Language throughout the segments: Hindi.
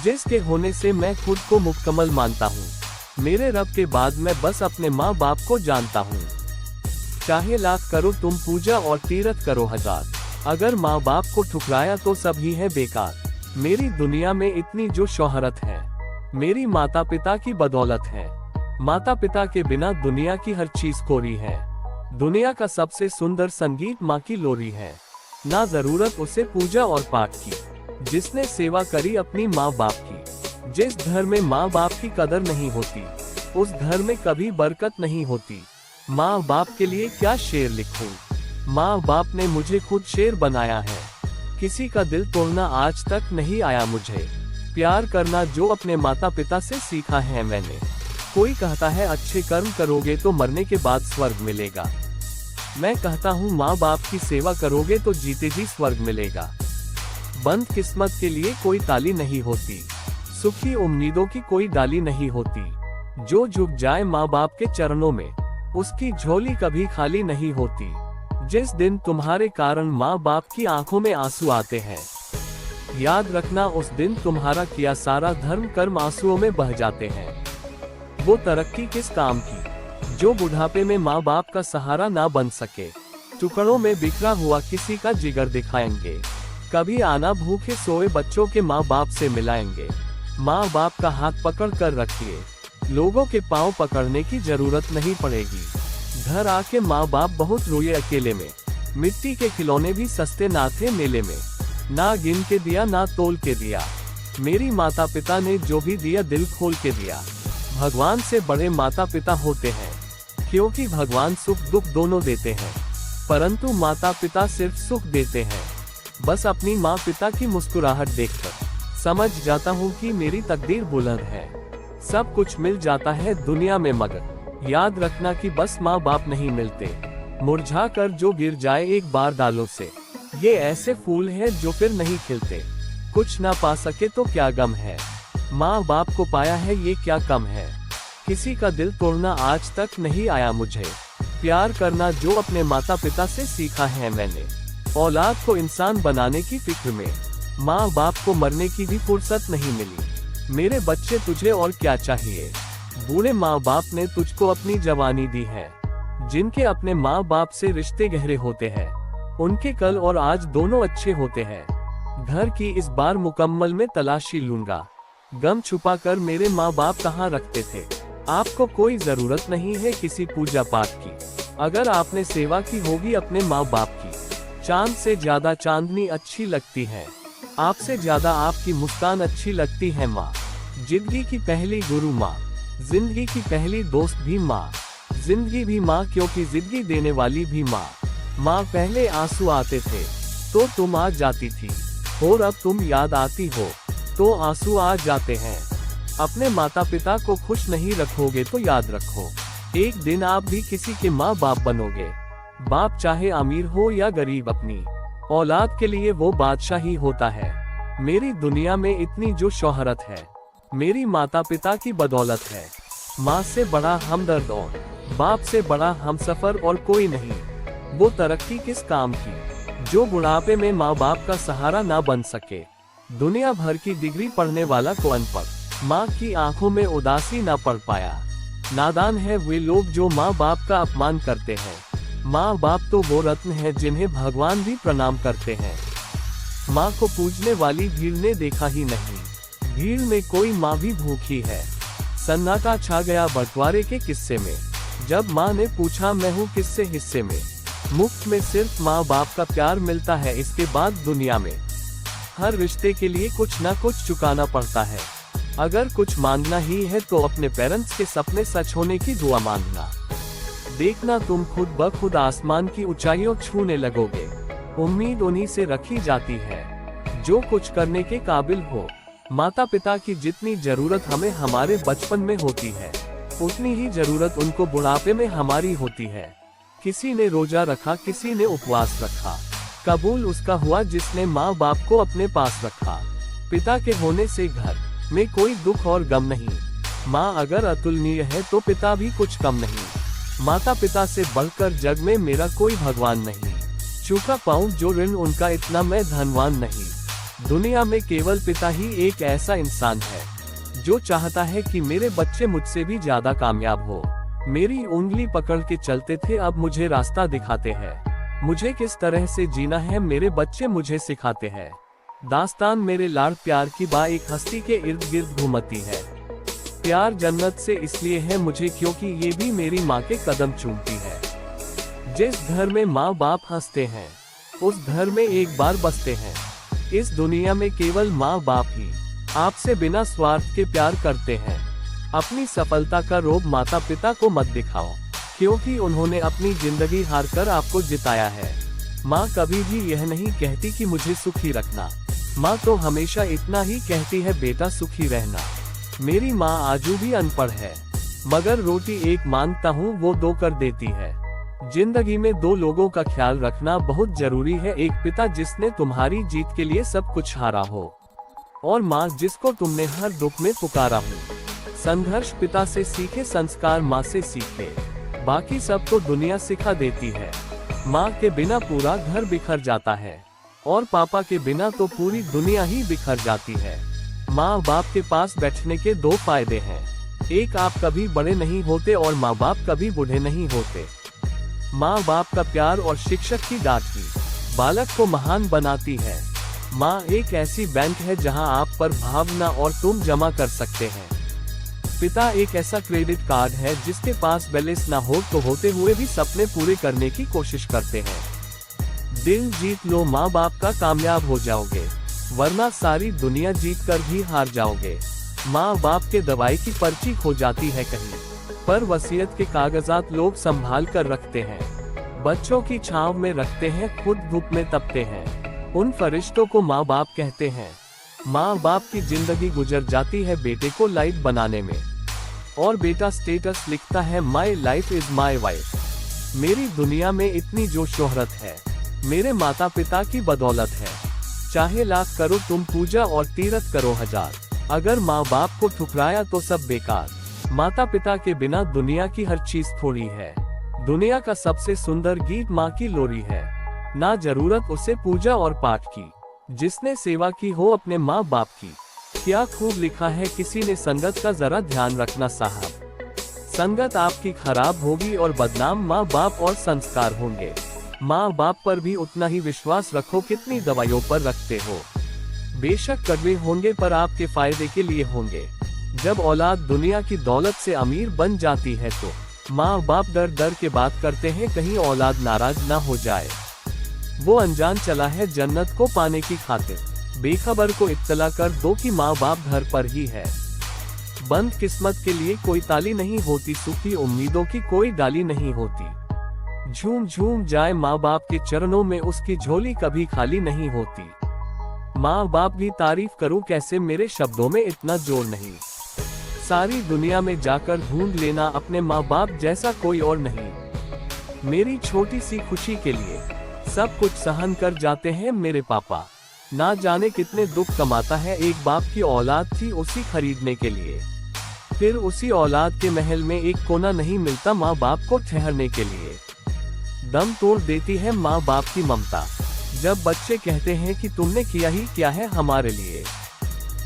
जिसके होने से मैं खुद को मुकम्मल मानता हूँ। मेरे रब के बाद मैं बस अपने माँ बाप को जानता हूँ। चाहे लाख करो तुम पूजा और तीरथ करो हजार, अगर माँ बाप को ठुकराया तो सब ही है बेकार। मेरी दुनिया में इतनी जो शोहरत है, मेरी माता पिता की बदौलत है। माता पिता के बिना दुनिया की हर चीज कोरी है। दुनिया का सबसे सुंदर संगीत माँ की लोरी है। ना जरूरत उसे पूजा और पाठ की, जिसने सेवा करी अपनी माँ बाप की। जिस घर में माँ बाप की कदर नहीं होती, उस घर में कभी बरकत नहीं होती। माँ बाप के लिए क्या शेर लिखूं? माँ बाप ने मुझे खुद शेर बनाया है। किसी का दिल तोड़ना आज तक नहीं आया मुझे। प्यार करना जो अपने माता पिता से सीखा है मैंने। कोई कहता है अच्छे कर्म करोगे तो मरने के बाद स्वर्ग मिलेगा। मैं कहता हूँ माँ बाप की सेवा करोगे तो जीते जी स्वर्ग मिलेगा। बंद किस्मत के लिए कोई ताली नहीं होती, सुखी उम्मीदों की कोई डाली नहीं होती। जो झुक जाए माँ बाप के चरणों में, उसकी झोली कभी खाली नहीं होती। जिस दिन तुम्हारे कारण माँ बाप की आंखों में आंसू आते हैं, याद रखना उस दिन तुम्हारा किया सारा धर्म कर्म आंसुओं में बह जाते हैं। वो तरक्की किस काम की जो बुढ़ापे में माँ बाप का सहारा ना बन सके। टुकड़ों में बिखरा हुआ किसी का जिगर दिखाएंगे, कभी आना भूखे सोए बच्चों के माँ बाप से मिलाएंगे। माँ बाप का हाथ पकड़ कर रखिए, लोगों के पाँव पकड़ने की जरूरत नहीं पड़ेगी। घर आके माँ बाप बहुत रोए अकेले में, मिट्टी के खिलौने भी सस्ते ना थे मेले में। ना गिन के दिया ना तोल के दिया, मेरी माता पिता ने जो भी दिया दिल खोल के दिया। भगवान से बड़े माता पिता होते हैं, क्योंकि भगवान सुख दुख दोनों देते हैं, परंतु माता पिता सिर्फ सुख देते हैं। बस अपनी माँ पिता की मुस्कुराहट देखकर समझ जाता हूँ कि मेरी तकदीर बुलंद है। सब कुछ मिल जाता है दुनिया में मगर याद रखना कि बस माँ बाप नहीं मिलते। मुरझा कर जो गिर जाए एक बार डालों से, ये ऐसे फूल हैं जो फिर नहीं खिलते। कुछ ना पा सके तो क्या गम है, माँ बाप को पाया है ये क्या कम है। किसी का दिल तोड़ना आज तक नहीं आया मुझे। प्यार करना जो अपने माता पिता से सीखा है मैंने। औलाद को इंसान बनाने की फिक्र में माँ बाप को मरने की भी फुर्सत नहीं मिली। मेरे बच्चे तुझे और क्या चाहिए, बूढ़े माँ बाप ने तुझको अपनी जवानी दी है। जिनके अपने माँ बाप से रिश्ते गहरे होते हैं, उनके कल और आज दोनों अच्छे होते हैं। घर की इस बार मुकम्मल में तलाशी लूंगा, गम छुपा कर मेरे माँ बाप कहाँ रखते थे। आपको कोई जरूरत नहीं है किसी पूजा पाठ की, अगर आपने सेवा की होगी अपने माँ बाप की। चांद से ज्यादा चांदनी अच्छी लगती है, आपसे ज्यादा आपकी मुस्कान अच्छी लगती है माँ। जिंदगी की पहली गुरु माँ, जिंदगी की पहली दोस्त भी माँ। जिंदगी भी माँ क्योंकि जिंदगी देने वाली भी माँ। माँ पहले आंसू आते थे तो तुम आ जाती थी, और अब तुम याद आती हो तो आंसू आ जाते हैं। अपने माता पिता को खुश नहीं रखोगे तो याद रखो, एक दिन आप भी किसी के माँ बाप बनोगे। बाप चाहे अमीर हो या गरीब, अपनी औलाद के लिए वो बादशाह ही होता है। मेरी दुनिया में इतनी जो शोहरत है, मेरी माता पिता की बदौलत है। माँ से बड़ा हमदर्द और बाप से बड़ा हमसफर और कोई नहीं। वो तरक्की किस काम की जो बुढ़ापे में माँ बाप का सहारा ना बन सके। दुनिया भर की डिग्री पढ़ने वाला को अनपढ़, माँ की आंखों में उदासी ना पढ़ पाया। नादान है वे लोग जो माँ बाप का अपमान करते हैं। माँ बाप तो वो रत्न है जिन्हें भगवान भी प्रणाम करते हैं। माँ को पूजने वाली भीड़ ने देखा ही नहीं, भीड़ में कोई माँ भी भूखी है। सन्नाटा छा गया बंटवारे के किस्से में, जब माँ ने पूछा मैं हूँ किससे हिस्से में। मुफ्त में सिर्फ माँ बाप का प्यार मिलता है, इसके बाद दुनिया में हर रिश्ते के लिए कुछ ना कुछ चुकाना पड़ता है। अगर कुछ मांगना ही है तो अपने पेरेंट्स के सपने सच होने की दुआ मांगना। देखना तुम खुद ब खुद आसमान की ऊंचाइयों छूने लगोगे। उम्मीद उन्हीं से रखी जाती है जो कुछ करने के काबिल हो। माता पिता की जितनी जरूरत हमें हमारे बचपन में होती है, उतनी ही जरूरत उनको बुढ़ापे में हमारी होती है। किसी ने रोजा रखा, किसी ने उपवास रखा, कबूल उसका हुआ जिसने माँ बाप को अपने पास रखा। पिता के होने से घर में कोई दुख और गम नहीं। माँ अगर अतुलनीय है तो पिता भी कुछ कम नहीं। माता पिता से बढ़कर जग में मेरा कोई भगवान नहीं। चुका पाऊं जो ऋण उनका इतना मैं धनवान नहीं। दुनिया में केवल पिता ही एक ऐसा इंसान है जो चाहता है कि मेरे बच्चे मुझसे भी ज्यादा कामयाब हो। मेरी उंगली पकड़ के चलते थे, अब मुझे रास्ता दिखाते हैं। मुझे किस तरह से जीना है मेरे बच्चे मुझे सिखाते हैं। दास्तान मेरे लाड़ प्यार की बा एक हस्ती के इर्द गिर्द घूमती है। प्यार जन्नत से इसलिए है मुझे क्योंकि ये भी मेरी माँ के कदम चूमती है। जिस घर में माँ बाप हंसते हैं उस घर में एक बार बसते हैं। इस दुनिया में केवल माँ बाप ही आपसे बिना स्वार्थ के प्यार करते हैं। अपनी सफलता का रोब माता पिता को मत दिखाओ, क्योंकि उन्होंने अपनी जिंदगी हार कर आपको जिताया है। माँ कभी भी यह नहीं कहती कि मुझे सुखी रखना। माँ तो हमेशा इतना ही कहती है, बेटा सुखी रहना। मेरी माँ आजू भी अनपढ़ है, मगर रोटी एक मांगता हूँ वो दो कर देती है। जिंदगी में दो लोगों का ख्याल रखना बहुत जरूरी है, एक पिता जिसने तुम्हारी जीत के लिए सब कुछ हारा हो, और माँ जिसको तुमने हर दुख में पुकारा हो। संघर्ष पिता से सीखे, संस्कार माँ से सीखे, बाकी सब तो दुनिया सिखा देती है। माँ के बिना पूरा घर बिखर जाता है, और पापा के बिना तो पूरी दुनिया ही बिखर जाती है। माँ बाप के पास बैठने के दो फायदे हैं, एक आप कभी बड़े नहीं होते और माँ बाप कभी बूढ़े नहीं होते। माँ बाप का प्यार और शिक्षक की डांट भी बालक को महान बनाती है। माँ एक ऐसी बैंक है जहाँ आप पर भावना और तुम जमा कर सकते हैं। पिता एक ऐसा क्रेडिट कार्ड है जिसके पास बैलेंस ना हो तो होते हुए भी सपने पूरे करने की कोशिश करते हैं। दिल जीत लो माँ बाप का, कामयाब हो जाओगे, वरना सारी दुनिया जीत कर भी हार जाओगे। माँ बाप के दवाई की पर्ची खो जाती है कहीं, पर वसीयत के कागजात लोग संभाल कर रखते हैं। बच्चों की छांव में रखते हैं, खुद धूप में तपते हैं। उन फरिश्तों को माँ बाप कहते हैं। माँ बाप की जिंदगी गुजर जाती है बेटे को लाइट बनाने में, और बेटा स्टेटस लिखता है, my life is my wife. मेरी दुनिया में इतनी जो शोहरत है मेरे माता पिता की बदौलत है। चाहे लाख करो तुम पूजा और तीरथ करो हजार, अगर माँ बाप को ठुकराया तो सब बेकार। माता पिता के बिना दुनिया की हर चीज थोड़ी है। दुनिया का सबसे सुंदर गीत माँ की लोरी है, ना जरूरत उसे पूजा और पाठ की, जिसने सेवा की हो अपने माँ बाप की। क्या खूब लिखा है किसी ने, संगत का जरा ध्यान रखना साहब। संगत आपकी खराब होगी और बदनाम माँ बाप और संस्कार होंगे। माँ बाप पर भी उतना ही विश्वास रखो कितनी दवाइयों पर रखते हो। बेशक कड़वे होंगे पर आपके फायदे के लिए होंगे। जब औलाद दुनिया की दौलत से अमीर बन जाती है तो माँ बाप डर डर के बात करते हैं कहीं औलाद नाराज ना हो जाए। वो अनजान चला है जन्नत को पाने की खातिर, बेखबर को इत्तला कर दो कि माँ बाप घर पर ही है। बंद किस्मत के लिए कोई ताली नहीं होती, सूखी उम्मीदों की कोई डाली नहीं होती। झूम झूम जाए माँ बाप के चरणों में, उसकी झोली कभी खाली नहीं होती। माँ बाप की तारीफ करूं कैसे, मेरे शब्दों में इतना जोर नहीं। सारी दुनिया में जाकर ढूंढ लेना अपने माँ बाप जैसा कोई और नहीं। मेरी छोटी सी खुशी के लिए सब कुछ सहन कर जाते हैं मेरे पापा। ना जाने कितने दुख कमाता है एक बाप की औलाद थी उसी खरीदने के लिए। फिर उसी औलाद के महल में एक कोना नहीं मिलता माँ बाप को ठहरने के लिए। दम तोड़ देती है माँ बाप की ममता, जब बच्चे कहते हैं कि तुमने किया ही क्या है हमारे लिए।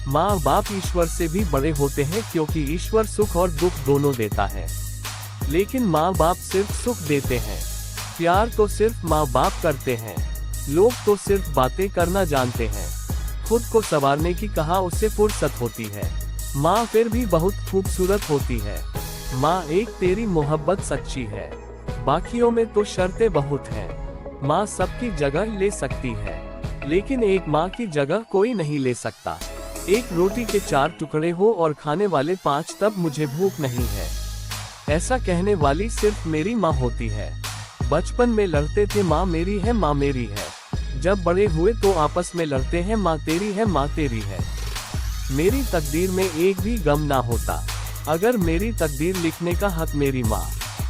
माँ बाप ईश्वर से भी बड़े होते हैं, क्योंकि ईश्वर सुख और दुख दोनों देता है, लेकिन माँ बाप सिर्फ सुख देते हैं। प्यार तो सिर्फ माँ बाप करते हैं, लोग तो सिर्फ बातें करना जानते हैं। खुद को संवारने की कहा उससे फुर्सत होती है। माँ फिर भी बहुत खूबसूरत होती है। माँ एक तेरी मोहब्बत सच्ची है, बाकियों में तो शर्तें बहुत हैं। माँ सबकी जगह ले सकती है, लेकिन एक माँ की जगह कोई नहीं ले सकता। एक रोटी के 4 टुकड़े हो और खाने वाले 5, तब मुझे भूख नहीं है, ऐसा कहने वाली सिर्फ मेरी माँ होती है। बचपन में लड़ते थे माँ मेरी है, माँ मेरी है। जब बड़े हुए तो आपस में लड़ते हैं, माँ तेरी है, माँ तेरी है। मेरी तकदीर में एक भी गम ना होता, अगर मेरी तकदीर लिखने का हक मेरी माँ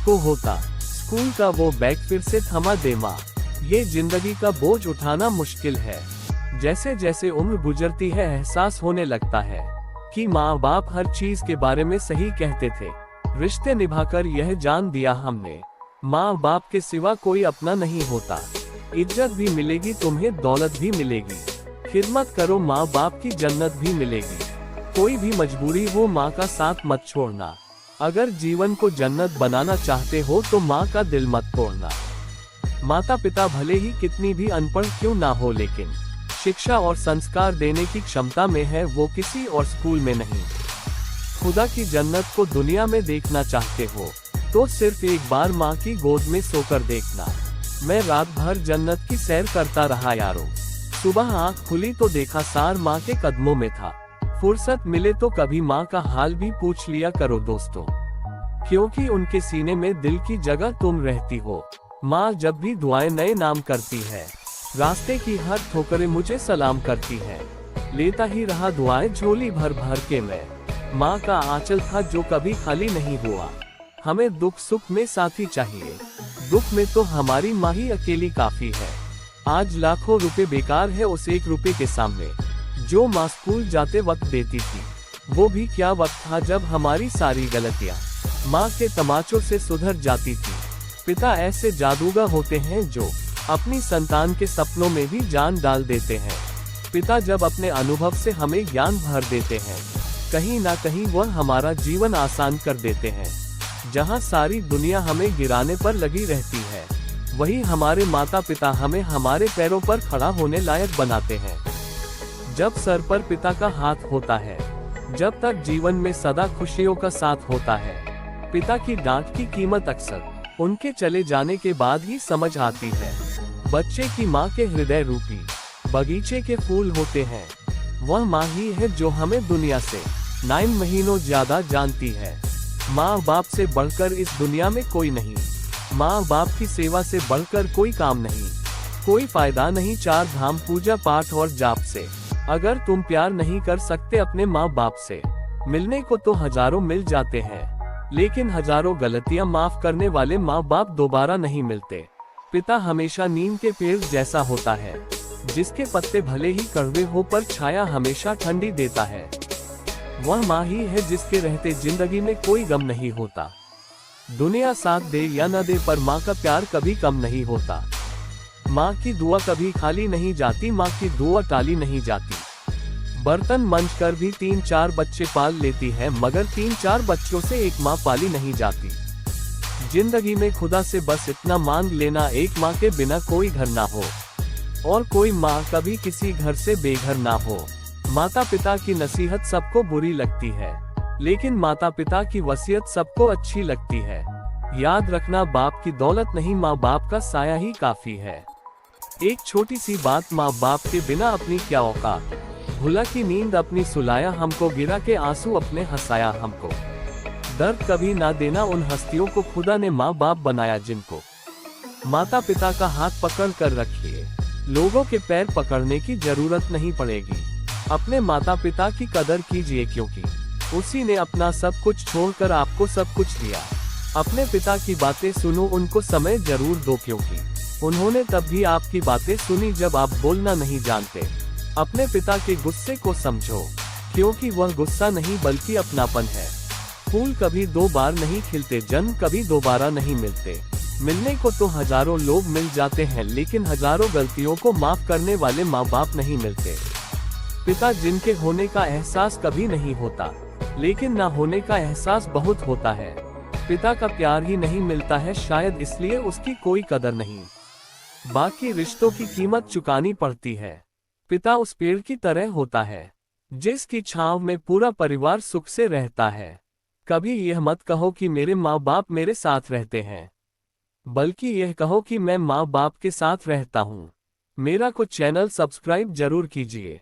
को होता। स्कूल का वो बैग फिर से थमा दे माँ, ये जिंदगी का बोझ उठाना मुश्किल है। जैसे जैसे उम्र गुजरती है एहसास होने लगता है कि माँ बाप हर चीज के बारे में सही कहते थे। रिश्ते निभाकर यह जान दिया हमने, माँ बाप के सिवा कोई अपना नहीं होता। इज्जत भी मिलेगी तुम्हें, दौलत भी मिलेगी, खिदमत करो, माँ बाप की जन्नत भी मिलेगी। कोई भी मजबूरी हो, माँ का साथ मत छोड़ना। अगर जीवन को जन्नत बनाना चाहते हो तो माँ का दिल मत तोड़ना। माता पिता भले ही कितनी भी अनपढ़ क्यों ना हो, लेकिन शिक्षा और संस्कार देने की क्षमता में है, वो किसी और स्कूल में नहीं। खुदा की जन्नत को दुनिया में देखना चाहते हो तो सिर्फ एक बार माँ की गोद में सोकर देखना। मैं रात भर जन्नत की सैर करता रहा यारो। सुबह आँख खुली तो देखा सार माँ के कदमों में था। फुर्सत मिले तो कभी माँ का हाल भी पूछ लिया करो दोस्तों, क्योंकि उनके सीने में दिल की जगह तुम रहती हो। माँ जब भी दुआएं नए नाम करती है, रास्ते की हर ठोकरें मुझे सलाम करती है। लेता ही रहा दुआएं झोली भर भर के मैं। माँ का आंचल था जो कभी खाली नहीं हुआ। हमें दुख सुख में साथी चाहिए, दुख में तो हमारी माँ ही अकेली काफी है। आज लाखों रुपए बेकार है उस एक रुपए के सामने, जो माँ स्कूल जाते वक्त देती थी। वो भी क्या वक्त था जब हमारी सारी गलतियाँ माँ के तमाचों से सुधर जाती थी। पिता ऐसे जादूगर होते हैं जो अपनी संतान के सपनों में भी जान डाल देते हैं। पिता जब अपने अनुभव से हमें ज्ञान भर देते हैं, कहीं ना कहीं वह हमारा जीवन आसान कर देते हैं। जहां सारी दुनिया हमें गिराने पर लगी रहती है, वही हमारे माता पिता हमें हमारे पैरों पर खड़ा होने लायक बनाते हैं। जब सर पर पिता का हाथ होता है, जब तक जीवन में सदा खुशियों का साथ होता है। पिता की डांट की कीमत अक्सर उनके चले जाने के बाद ही समझ आती है। बच्चे की माँ के हृदय रूपी बगीचे के फूल होते हैं। वह माँ ही है जो हमें दुनिया से 9 महीनों ज्यादा जानती है। माँ बाप से बढ़कर इस दुनिया में कोई नहीं। माँ बाप की सेवा से बढ़कर कोई काम नहीं। कोई फायदा नहीं 4 धाम पूजा पाठ और जाप से, अगर तुम प्यार नहीं कर सकते अपने माँ बाप से। मिलने को तो हजारों मिल जाते हैं, लेकिन हजारों गलतियां माफ करने वाले माँ बाप दोबारा नहीं मिलते। पिता हमेशा नीम के पेड़ जैसा होता है, जिसके पत्ते भले ही कड़वे हो पर छाया हमेशा ठंडी देता है। वह माँ ही है जिसके रहते जिंदगी में कोई गम नहीं होता। दुनिया साथ दे या न दे, पर माँ का प्यार कभी कम नहीं होता। माँ की दुआ कभी खाली नहीं जाती, माँ की दुआ टाली नहीं जाती। बर्तन मंज कर भी 3-4 बच्चे पाल लेती है, मगर 3-4 बच्चों से एक माँ पाली नहीं जाती। जिंदगी में खुदा से बस इतना मांग लेना, एक माँ के बिना कोई घर ना हो, और कोई माँ कभी किसी घर से बेघर ना हो। माता पिता की नसीहत सबको बुरी लगती है, लेकिन माता पिता की वसीयत सबको अच्छी लगती है। याद रखना, बाप की दौलत नहीं, माँ बाप का साया ही काफी है। एक छोटी सी बात, माँ बाप के बिना अपनी क्या औकात। भुला की नींद अपनी सुलाया हमको, गिरा के आंसू अपने हंसाया हमको। दर्द कभी ना देना उन हस्तियों को, खुदा ने माँ बाप बनाया जिनको। माता पिता का हाथ पकड़ कर रखिए, लोगों के पैर पकड़ने की जरूरत नहीं पड़ेगी। अपने माता पिता की कदर कीजिए, क्योंकि उसी ने अपना सब कुछ छोड़कर आपको सब कुछ दिया। अपने पिता की बातें सुनो, उनको समय जरूर दो, क्योंकि उन्होंने तब भी आपकी बातें सुनी जब आप बोलना नहीं जानते। अपने पिता के गुस्से को समझो, क्योंकि वह गुस्सा नहीं बल्कि अपनापन है। फूल कभी 2 बार नहीं खिलते, जन्म कभी दोबारा नहीं मिलते। मिलने को तो हजारों लोग मिल जाते हैं, लेकिन हजारों गलतियों को माफ करने वाले माँ बाप नहीं मिलते। पिता जिनके होने का एहसास कभी नहीं होता, लेकिन ना होने का एहसास बहुत होता है। पिता का प्यार ही नहीं मिलता है, शायद इसलिए उसकी कोई कदर नहीं। बाकी रिश्तों की कीमत चुकानी पड़ती है। पिता उस पेड़ की तरह होता है, जिसकी छांव में पूरा परिवार सुख से रहता है। कभी यह मत कहो कि मेरे माँ बाप मेरे साथ रहते हैं, बल्कि यह कहो कि मैं माँ बाप के साथ रहता हूँ। मेरा को चैनल सब्सक्राइब जरूर कीजिए।